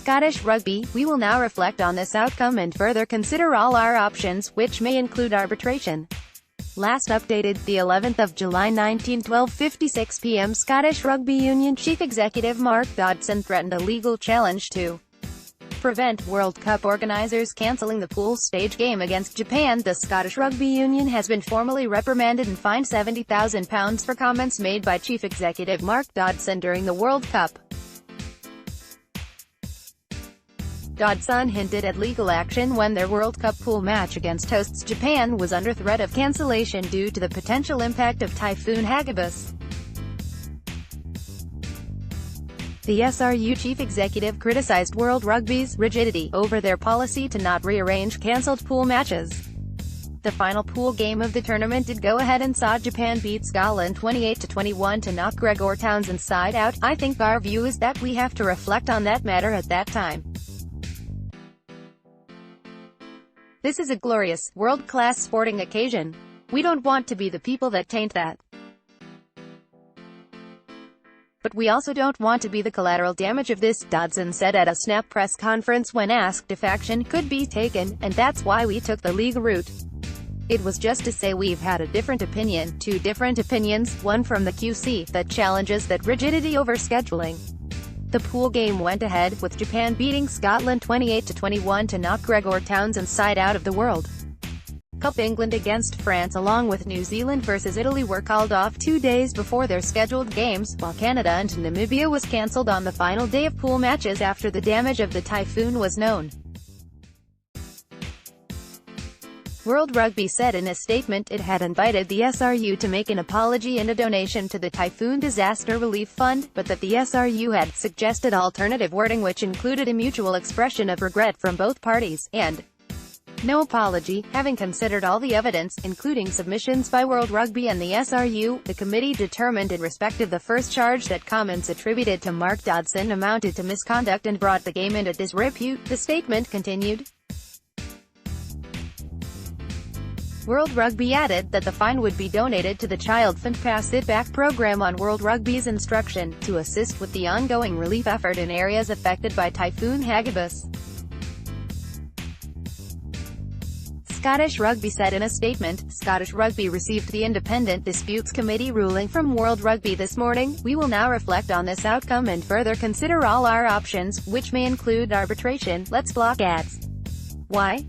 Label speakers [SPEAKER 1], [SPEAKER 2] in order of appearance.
[SPEAKER 1] Scottish Rugby. We will now reflect on this outcome and further consider all our options, which may include arbitration. Last updated, the 11th of July 1912, 56 p.m. Scottish Rugby Union Chief Executive Mark Dodson threatened a legal challenge to prevent World Cup organisers cancelling the pool stage game against Japan. The Scottish Rugby Union has been formally reprimanded and fined £70,000 for comments made by Chief Executive Mark Dodson during the World Cup. Dodson hinted at legal action when their World Cup pool match against hosts Japan was under threat of cancellation due to the potential impact of Typhoon Hagibis. The SRU chief executive criticized World Rugby's rigidity over their policy to not rearrange cancelled pool matches. The final pool game of the tournament did go ahead and saw Japan beat Scotland 28-21 to knock Gregor Townsend's side out. I think our view is that we have to reflect on that matter at that time. This is a glorious, world-class sporting occasion. We don't want to be the people that taint that. But we also don't want to be the collateral damage of this, Dodson said at a snap press conference when asked if action could be taken, and that's why we took the legal route. It was just to say we've had a different opinion, two different opinions, one from the QC, that challenges that rigidity over scheduling. The pool game went ahead, with Japan beating Scotland 28-21 to knock Gregor Townsend's side out of the World Cup. England against France along with New Zealand versus Italy were called off 2 days before their scheduled games, while Canada and Namibia was cancelled on the final day of pool matches after the damage of the typhoon was known. World Rugby said in a statement it had invited the SRU to make an apology and a donation to the Typhoon Disaster Relief Fund, but that the SRU had suggested alternative wording which included a mutual expression of regret from both parties, and no apology. Having considered all the evidence, including submissions by World Rugby and the SRU, the committee determined in respect of the first charge that comments attributed to Mark Dodson amounted to misconduct and brought the game into disrepute. The statement continued. World Rugby added that the fine would be donated to the Child Fund Pass It Back program on World Rugby's instruction, to assist with the ongoing relief effort in areas affected by Typhoon Hagibis. Scottish Rugby said in a statement, Scottish Rugby received the Independent Disputes Committee ruling from World Rugby this morning. We will now reflect on this outcome and further consider all our options, which may include arbitration. Let's block ads. Why?